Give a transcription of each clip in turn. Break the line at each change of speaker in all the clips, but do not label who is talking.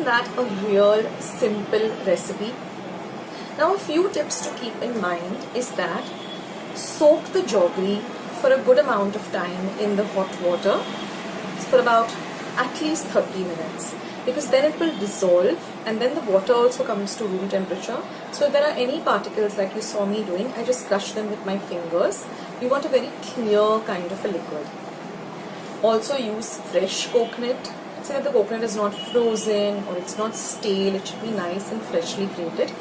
Isn't that a real simple recipe? Now a few tips to keep in mind is that soak the jaggery for a good amount of time in the hot water for about at least 30 minutes, because then it will dissolve and then the water also comes to room temperature. So if there are any particles like you saw me doing, I just crush them with my fingers. You want a very clear kind of a liquid. Also use fresh coconut. Say that the coconut is not frozen or it's not stale. It should be nice and freshly grated.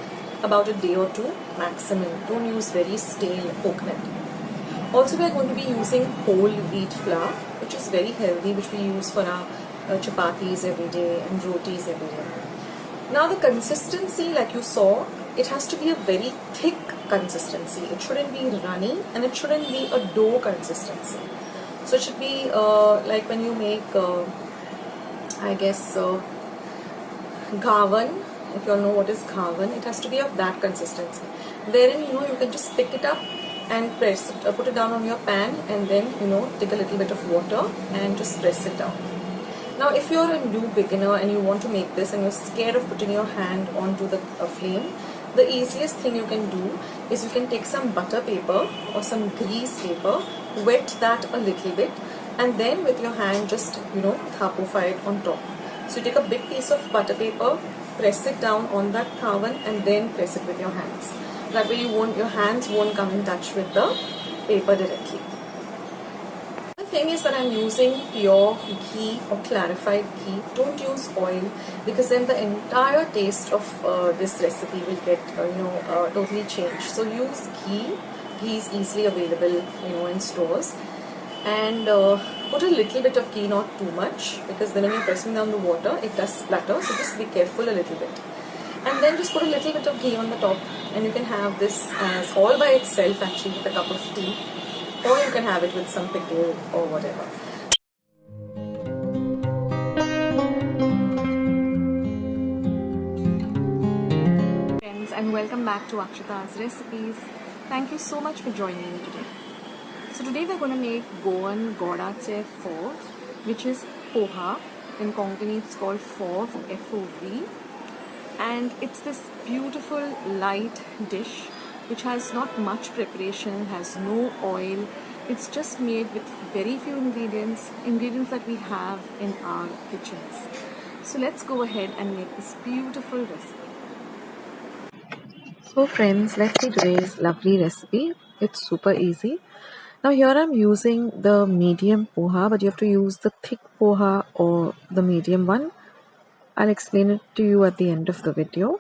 About a day or two maximum. Don't use very stale coconut. Also we are going to be using whole wheat flour, which is very healthy, which we use for our chapatis every day and rotis every day. Now the consistency, like you saw, it has to be a very thick consistency. It shouldn't be runny and it shouldn't be a dough consistency. So it should be like when you make, I guess, ghavan. If you all know what is ghavan, it has to be of that consistency. Therein, you can just pick it up and press it, put it down on your pan, and then take a little bit of water and just press it down. Now if you're a new beginner and you want to make this and you're scared of putting your hand onto the flame, the easiest thing you can do is you can take some butter paper or some grease paper, wet that a little bit, and then with your hand just thapofy it on top. So you take a big piece of butter paper, press it down on that ghavan, and then press it with your hands. That way your hands won't come in touch with the paper directly. The thing is that I'm using pure ghee or clarified ghee. Don't use oil, because then the entire taste of this recipe will get totally changed. So use ghee. Ghee is easily available in stores. And put a little bit of ghee, not too much, because then when you're pressing down the water it does splatter, so just be careful a little bit. And then just put a little bit of ghee on the top, and you can have this as all by itself actually with a cup of tea, or you can have it with some pickle or whatever. Friends, and welcome back to Akshata's Recipes. Thank you so much for joining me today. So today we're going to make Goan Godshe Fov, which is poha. In Konkani it's called Fov, F-O-V. And it's this beautiful light dish which has not much preparation, has no oil. It's just made with very few ingredients that we have in our kitchens. So let's go ahead and make this beautiful recipe. So friends, let's see today's lovely recipe. It's super easy. Now here I'm using the medium poha, but you have to use the thick poha or the medium one. I'll explain it to you at the end of the video.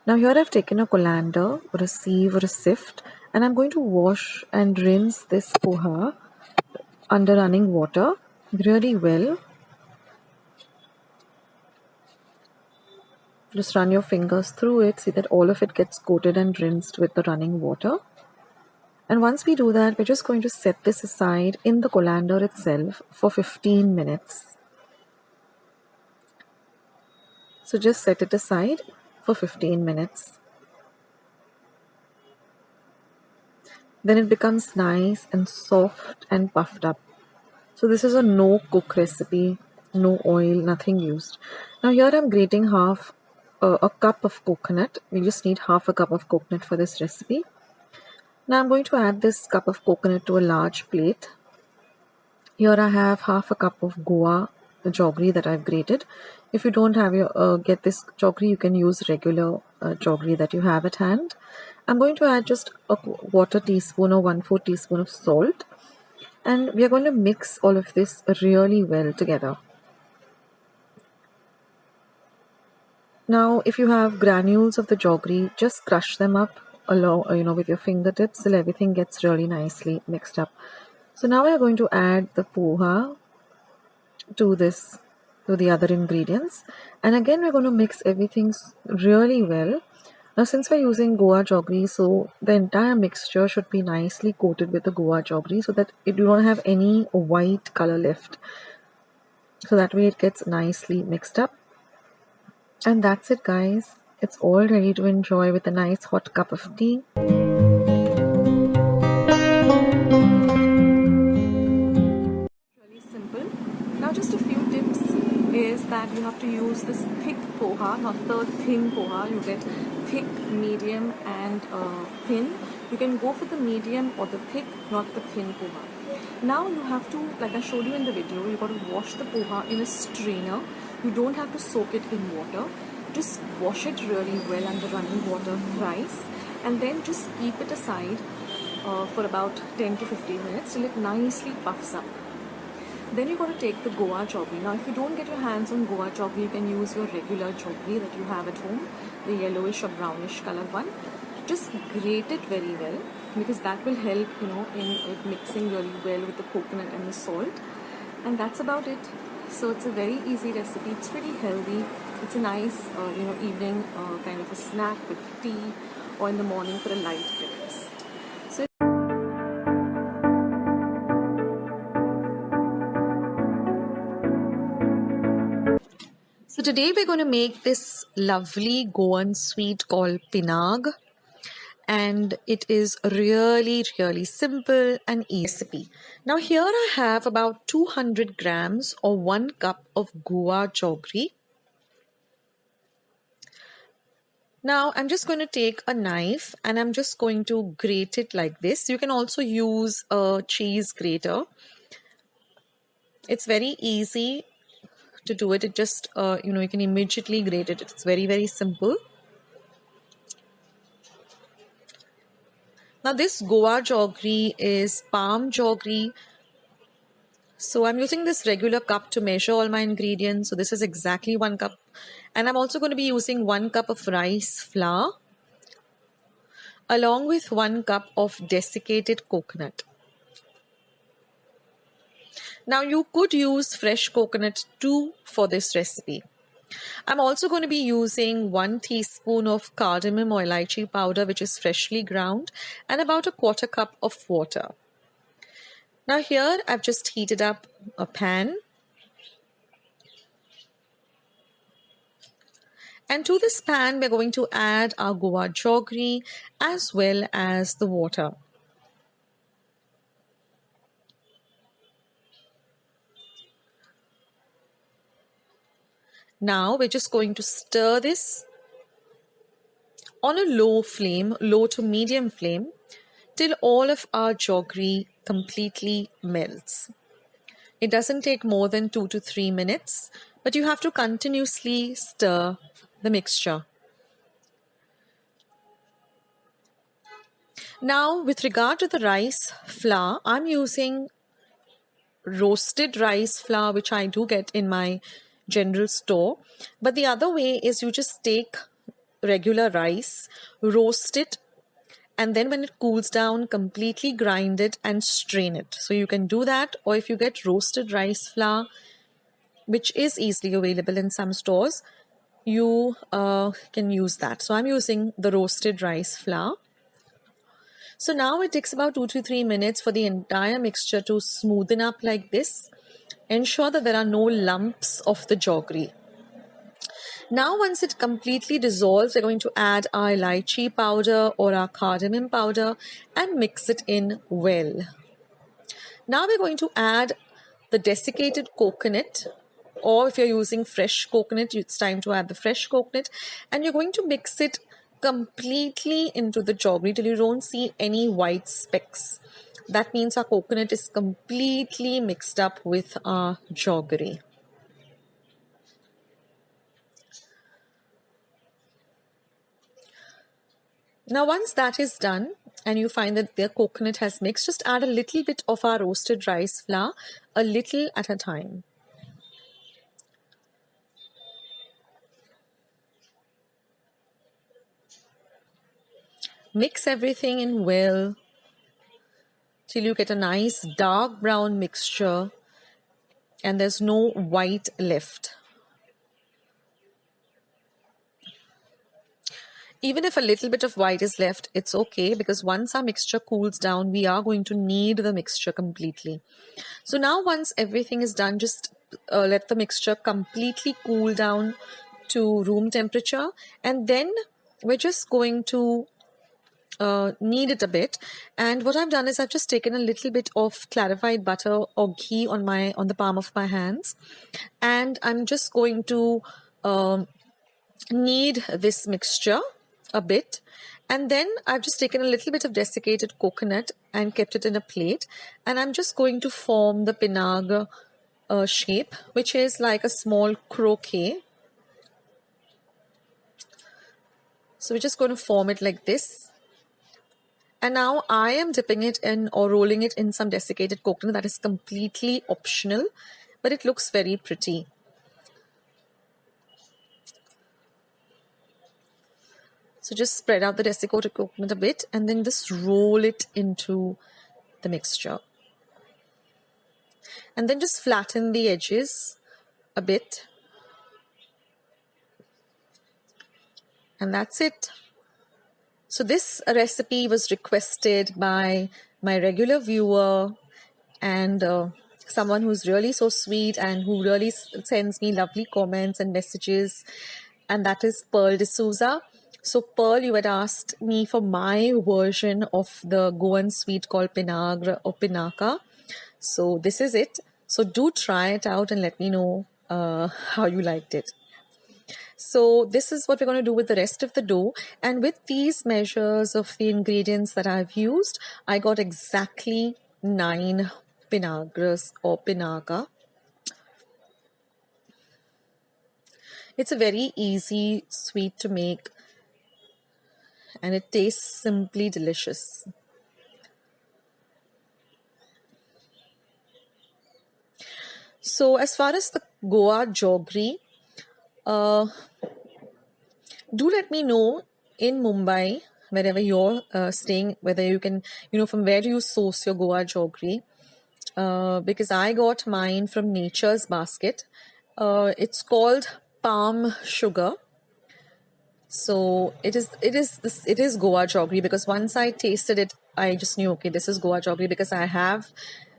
Now here I've taken a colander or a sieve or a sift, and I'm going to wash and rinse this poha under running water really well. Just run your fingers through it, see that all of it gets coated and rinsed with the running water. And once we do that, we're just going to set this aside in the colander itself for 15 minutes. So just set it aside for 15 minutes. Then it becomes nice and soft and puffed up. So this is a no cook recipe, no oil, nothing used. Now here I'm grating a cup of coconut. We just need half a cup of coconut for this recipe. Now I'm going to add this cup of coconut to a large plate. Here I have half a cup of Goa jaggery that I've grated. If you don't have get this jaggery, you can use regular jaggery that you have at hand. I'm going to add just a quarter teaspoon or 1/4 teaspoon of salt, and we are going to mix all of this really well together. Now if you have granules of the jaggery, just crush them up along with your fingertips till everything gets really nicely mixed up. So now we are going to add the poha to the other ingredients, and again we're going to mix everything really well. Now since we're using Goa jaggery, so the entire mixture should be nicely coated with the Goa jaggery so that you don't have any white color left. So that way it gets nicely mixed up. And that's it guys. It's all ready to enjoy with a nice hot cup of tea. Really simple. Now just a few tips is that you have to use this thick poha, not the thin poha. You get thick, medium and thin. You can go for the medium or the thick, not the thin poha. Now you have to, like I showed you in the video, you got to wash the poha in a strainer. You don't have to soak it in water. Just wash it really well under running water thrice, and then just keep it aside for about 10 to 15 minutes till it nicely puffs up. Then you got to take the Goa jaggery. Now if you don't get your hands on Goa jaggery, you can use your regular jaggery that you have at home, the yellowish or brownish color one. Just grate it very well, because that will help, you know, in it mixing really well with the coconut and the salt. And that's about it. So it's a very easy recipe. It's pretty healthy. It's a nice, you know, evening kind of a snack with tea, or in the morning for a light breakfast. So today we're going to make this lovely Goan sweet called Pinagr. And it is really simple and easy recipe. Now here I have about 200 grams or 1 cup of Goa jaggery. Now I'm just going to take a knife and I'm just going to grate it like this. You can also use a cheese grater. It's very easy to do it. It just, you know, you can immediately grate it. It's very simple. Now this Goa jaggery is palm jaggery. So I'm using this regular cup to measure all my ingredients. So this is exactly 1 cup. And I'm also going to be using 1 cup of rice flour along with 1 cup of desiccated coconut. Now you could use fresh coconut too for this recipe. I'm also going to be using 1 teaspoon of cardamom or elaichi powder, which is freshly ground, and about a 1/4 cup of water. Now here I've just heated up a pan. And to this pan we're going to add our Goa jaggery as well as the water. Now we're just going to stir this on a low flame, low to medium flame, till all of our jaggery completely melts. It doesn't take more than 2 to 3 minutes, but you have to continuously stir the mixture. Now with regard to the rice flour, I'm using roasted rice flour, which I do get in my general store. But the other way is you just take regular rice, roast it, and then when it cools down, completely grind it and strain it. So you can do that, or if you get roasted rice flour, which is easily available in some stores, you can use that. So I'm using the roasted rice flour. So now it takes about 2 to 3 minutes for the entire mixture to smoothen up like this. Ensure that there are no lumps of the jaggery. Now once it completely dissolves, we're going to add our elaichi powder or our cardamom powder and mix it in well. Now we're going to add the desiccated coconut, or if you're using fresh coconut, it's time to add the fresh coconut, and you're going to mix it completely into the jaggery till you don't see any white specks. That means our coconut is completely mixed up with our jaggery. Now once that is done and you find that the coconut has mixed, just add a little bit of our roasted rice flour, a little at a time. Mix everything in well till you get a nice dark brown mixture and there's no white left. Even if a little bit of white is left, it's okay, because once our mixture cools down, we are going to knead the mixture completely. So now once everything is done, just let the mixture completely cool down to room temperature, and then we're just going to knead it a bit. And what I've done is I've just taken a little bit of clarified butter or ghee on the palm of my hands, and I'm just going to knead this mixture a bit, and then I've just taken a little bit of desiccated coconut and kept it in a plate, and I'm just going to form the Pinagr shape, which is like a small croquette. So we're just going to form it like this. And now I am dipping it in or rolling it in some desiccated coconut. That is completely optional, but it looks very pretty. So just spread out the desiccated coconut a bit and then just roll it into the mixture. And then just flatten the edges a bit. And that's it. So this recipe was requested by my regular viewer and someone who's really so sweet and who really sends me lovely comments and messages, and that is Pearl D'Souza. So Pearl, you had asked me for my version of the Goan sweet called Pinagr or Pinaka. So this is it. So do try it out and let me know how you liked it. So this is what we're going to do with the rest of the dough. And with these measures of the ingredients that I've used, I got exactly 9 Pinagras or Pinaka. It's a very easy sweet to make and it tastes simply delicious. So as far as the Goa jaggery, do let me know in Mumbai, wherever you're staying, whether you can, from where do you source your Goa jaggery? Because I got mine from Nature's Basket. It's called palm sugar. So it is Goa jaggery, because once I tasted it, I just knew, okay, this is Goa jaggery, because I have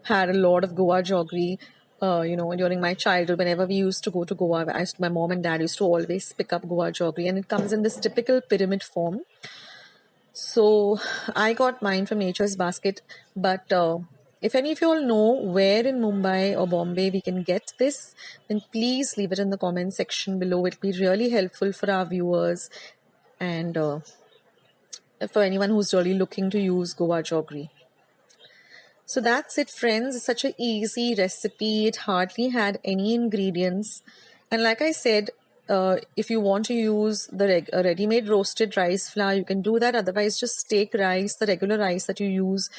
had a lot of Goa jaggery. During my childhood, whenever we used to go to Goa, my mom and dad used to always pick up Goa jaggery, and it comes in this typical pyramid form. So I got mine from Nature's Basket, but if any of you all know where in Mumbai or Bombay we can get this, then please leave it in the comment section below. It'll be really helpful for our viewers and for anyone who's really looking to use Goa jaggery. So that's it, friends. It's such an easy recipe. It hardly had any ingredients. And like I said, if you want to use the ready-made roasted rice flour, you can do that. Otherwise, just take rice, the regular rice that you use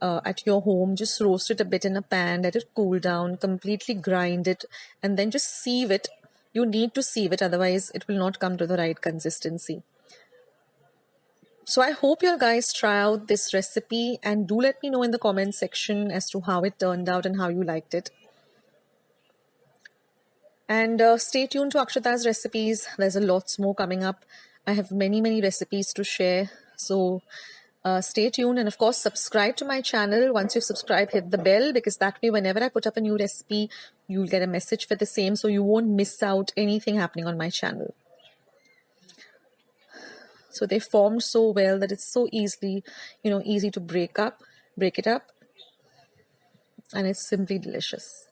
at your home. Just roast it a bit in a pan, let it cool down, completely grind it, and then just sieve it. You need to sieve it, otherwise it will not come to the right consistency. So I hope you guys try out this recipe and do let me know in the comment section as to how it turned out and how you liked it. And stay tuned to Akshata's recipes. There's a lots more coming up. I have many recipes to share. So stay tuned, and of course subscribe to my channel. Once you've subscribed, hit the bell, because that way whenever I put up a new recipe, you'll get a message for the same, so you won't miss out anything happening on my channel. So they formed so well that it's so easy to break it up, and it's simply delicious.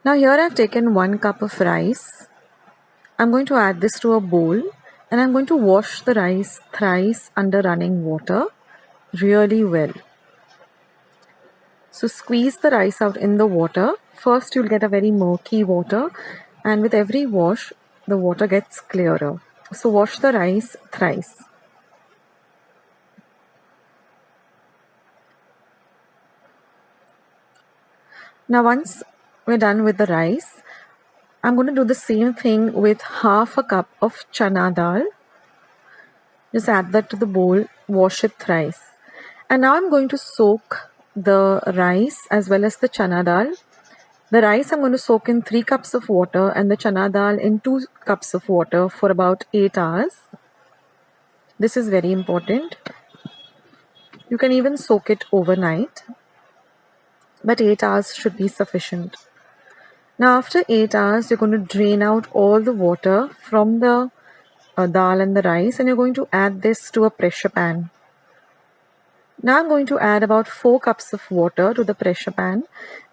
Now here I've taken 1 cup of rice. I'm going to add this to a bowl, and I'm going to wash the rice thrice under running water really well. So squeeze the rice out in the water. First you'll get a very murky water, and with every wash the water gets clearer. So wash the rice thrice. Now once we're done with the rice, I'm going to do the same thing with half a cup of chana dal. Just add that to the bowl, wash it thrice. And now I'm going to soak the rice as well as the chana dal. The rice I'm going to soak in 3 cups of water and the chana dal in 2 cups of water for about 8 hours. This is very important. You can even soak it overnight, but 8 hours should be sufficient. Now after 8 hours, you're going to drain out all the water from the dal and the rice, and you're going to add this to a pressure pan. Now I'm going to add about 4 cups of water to the pressure pan,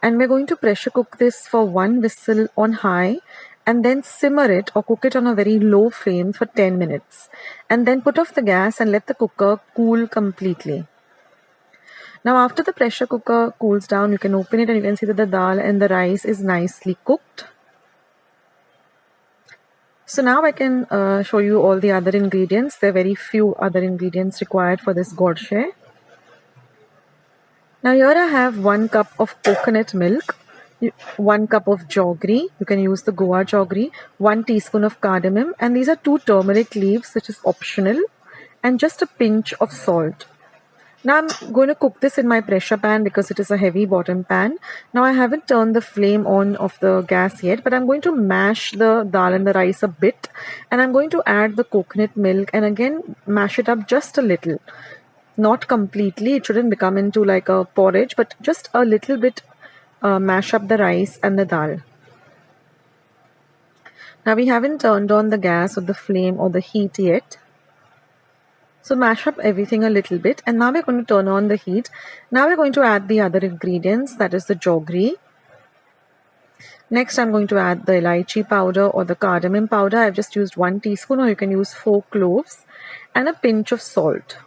and we're going to pressure cook this for 1 whistle on high and then simmer it or cook it on a very low flame for 10 minutes, and then put off the gas and let the cooker cool completely. Now after the pressure cooker cools down, you can open it and you can see that the dal and the rice is nicely cooked. So now I can show you all the other ingredients. There are very few other ingredients required for this godshe. Now here I have 1 cup of coconut milk, 1 cup of jaggery, you can use the Goa jaggery, 1 teaspoon of cardamom, and these are 2 turmeric leaves which is optional, and just a pinch of salt. Now I'm going to cook this in my pressure pan because it is a heavy bottom pan. Now I haven't turned the flame on of the gas yet, but I'm going to mash the dal and the rice a bit, and I'm going to add the coconut milk and again mash it up just a little. Not completely, it shouldn't become into like a porridge, but just a little bit mash up the rice and the dal. Now we haven't turned on the gas or the flame or the heat yet. So mash up everything a little bit, and now we're going to turn on the heat. Now we're going to add the other ingredients, that is the jaggery. Next I'm going to add the elaichi powder or the cardamom powder. I've just used 1 teaspoon, or you can use 4 cloves, and a pinch of salt.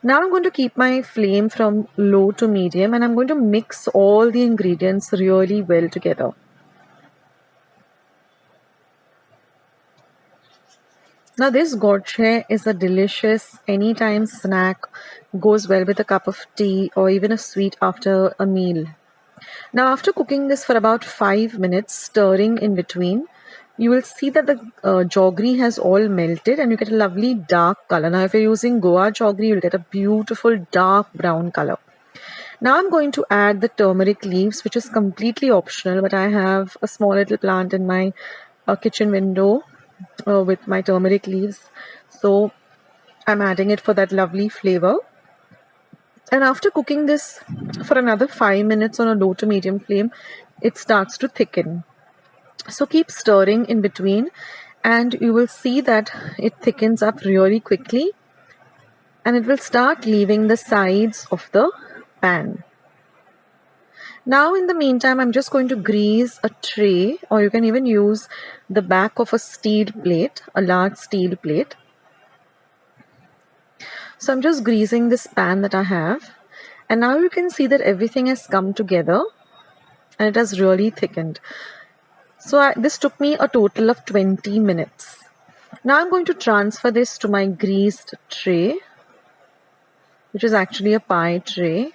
Now I'm going to keep my flame from low to medium, and I'm going to mix all the ingredients really well together. Now this godshe is a delicious anytime snack, goes well with a cup of tea or even a sweet after a meal. Now after cooking this for about 5 minutes, stirring in between, you will see that the jaggery has all melted and you get a lovely dark color. Now if you're using Goa jaggery, you'll get a beautiful dark brown color. Now I'm going to add the turmeric leaves, which is completely optional, but I have a small little plant in my kitchen window with my turmeric leaves, so I'm adding it for that lovely flavor. And after cooking this for another 5 minutes on a low to medium flame, it starts to thicken. So keep stirring in between and you will see that it thickens up really quickly and it will start leaving the sides of the pan. Now in the meantime, I'm just going to grease a tray, or you can even use the back of a steel plate, a large steel plate. So I'm just greasing this pan that I have, and now you can see that everything has come together and it has really thickened. So this took me a total of 20 minutes. Now I'm going to transfer this to my greased tray, which is actually a pie tray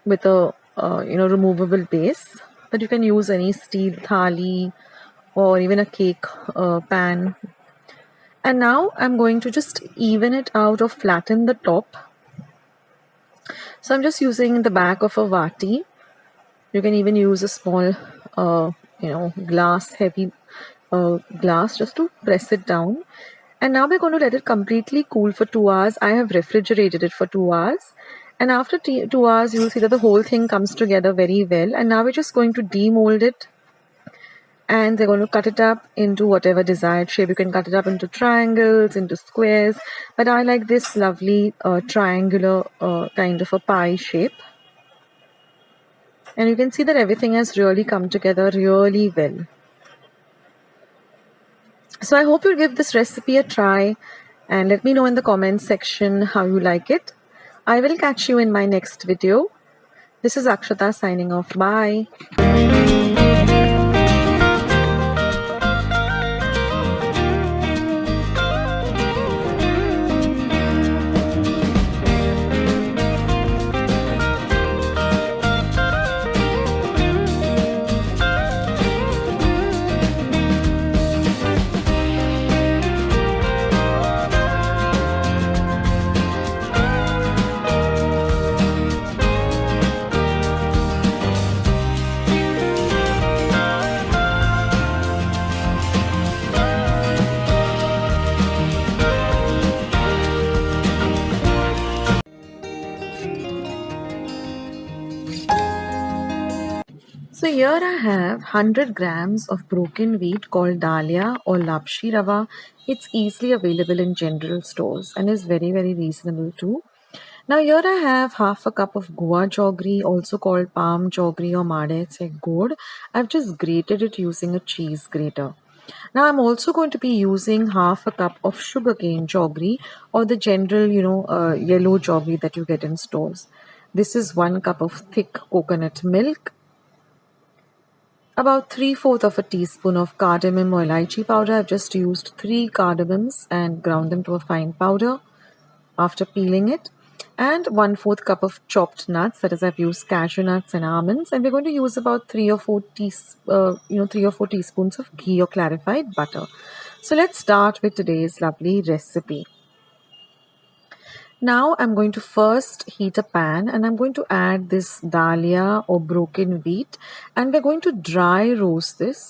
with a removable base, but you can use any steel thali or even a cake pan. And now I'm going to just even it out or flatten the top. So I'm just using the back of a vati. You can even use a small glass, heavy glass, just to press it down. And now we're going to let it completely cool for 2 hours. I have refrigerated it for 2 hours. And after 2 hours, you will see that the whole thing comes together very well. And now we're just going to demold it. And they're going to cut it up into whatever desired shape. You can cut it up into triangles, into squares. But I like this lovely triangular kind of a pie shape. And you can see that everything has really come together really well. So I hope you'll give this recipe a try. And let me know in the comments section how you like it. I will catch you in my next video. This is Akshata signing off. Bye. So here I have 100 grams of broken wheat called dalia or lapsi rava. It's easily available in general stores and is very reasonable too. Now here I have half a cup of Goa jaggery, also called palm jaggery or made se god. I've just grated it using a cheese grater. Now I'm also going to be using half a cup of sugarcane jaggery or the general, yellow jaggery that you get in stores. This is 1 cup of thick coconut milk, about 3/4 of a teaspoon of cardamom or elaichi powder. I've just used 3 cardamoms and ground them to a fine powder after peeling it. And 1/4 cup of chopped nuts. That is, I've used cashew nuts and almonds. And we're going to use about 3 or 4 teaspoons of ghee or clarified butter. So let's start with today's lovely recipe. Now I'm going to first heat a pan and I'm going to add this dalia or broken wheat, and we're going to dry roast this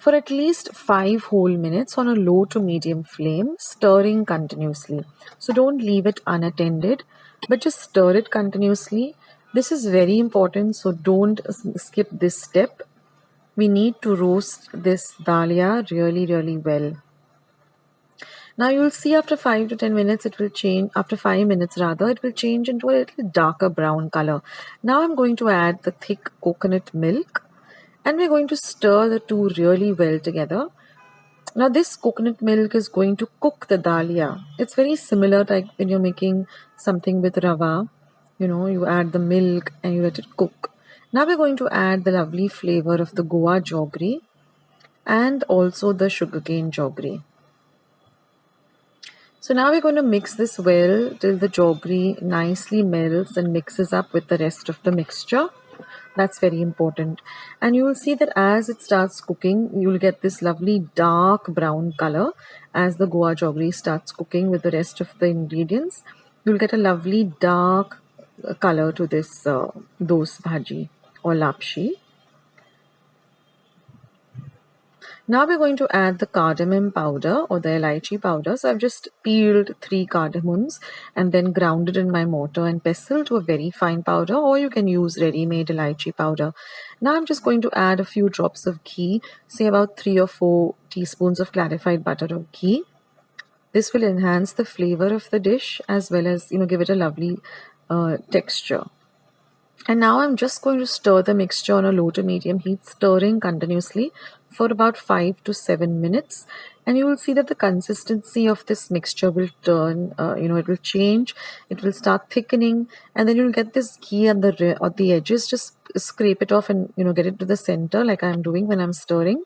for at least 5 whole minutes on a low to medium flame, stirring continuously. So don't leave it unattended, but just stir it continuously. This is very important, so don't skip this step. We need to roast this dalia really well. Now you'll see after 5 to 10 minutes it will change, after 5 minutes rather, it will change into a little darker brown color. Now I'm going to add the thick coconut milk and we're going to stir the two really well together. Now this coconut milk is going to cook the dalia. It's very similar like when you're making something with rava. You add the milk and you let it cook. Now we're going to add the lovely flavor of the Goa jaggery and also the sugarcane jaggery. So now we're going to mix this well till the jaggery nicely melts and mixes up with the rest of the mixture. That's very important. And you will see that as it starts cooking, you will get this lovely dark brown color. As the Goa jaggery starts cooking with the rest of the ingredients, you'll get a lovely dark color to this Doce Bhaji or Lapsi. Now we're going to add the cardamom powder or the elaichi powder. So I've just peeled 3 cardamoms and then ground it in my mortar and pestle to a very fine powder, or you can use ready-made elaichi powder. Now I'm just going to add a few drops of ghee, say about 3 or 4 teaspoons of clarified butter or ghee. This will enhance the flavor of the dish as well as give it a lovely texture. And now I'm just going to stir the mixture on a low to medium heat, stirring continuously for about 5 to 7 minutes. And you will see that the consistency of this mixture will turn, it will change, it will start thickening, and then you'll get this ghee on the edges. Just scrape it off and, get it to the center like I'm doing when I'm stirring,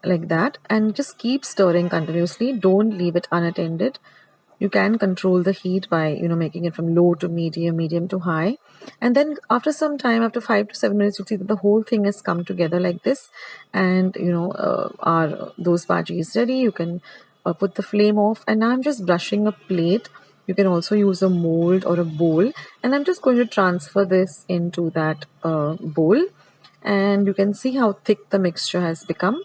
like that. And just keep stirring continuously. Don't leave it unattended. You can control the heat by making it from low to medium to high, and then after some time, after 5 to 7 minutes, you'll see that the whole thing has come together like this, and those bhaji is ready. You can put the flame off, and now I'm just brushing a plate. You can also use a mold or a bowl, and I'm just going to transfer this into that bowl, and you can see how thick the mixture has become.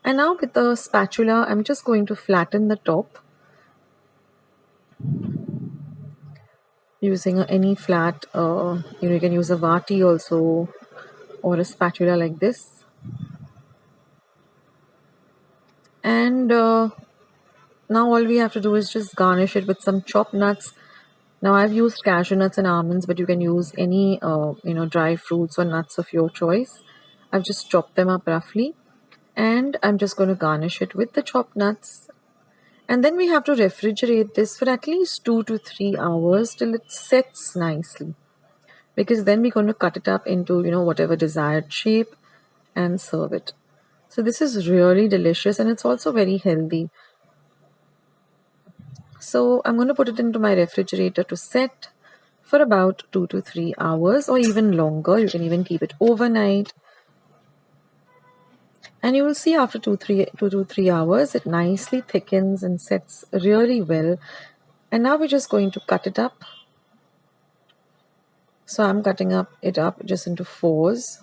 And now with the spatula, I'm just going to flatten the top using any flat, you can use a vati also or a spatula like this. And now all we have to do is just garnish it with some chopped nuts. Now I've used cashew nuts and almonds, but you can use any dry fruits or nuts of your choice. I've just chopped them up roughly, and I'm just going to garnish it with the chopped nuts. And then we have to refrigerate this for at least 2 to 3 hours till it sets nicely, because then we're going to cut it up into whatever desired shape and serve it. So this is really delicious, and it's also very healthy. So I'm going to put it into my refrigerator to set for about 2 to 3 hours or even longer. You can even keep it overnight. And you will see after 2 to 3 hours, it nicely thickens and sets really well. And now we're just going to cut it up. So I'm cutting it up just into 4s.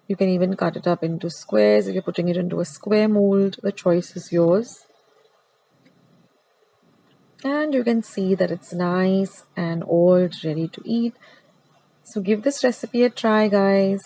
You can even cut it up into squares. If you're putting it into a square mold, the choice is yours. And you can see that it's nice and all ready to eat. So give this recipe a try, guys.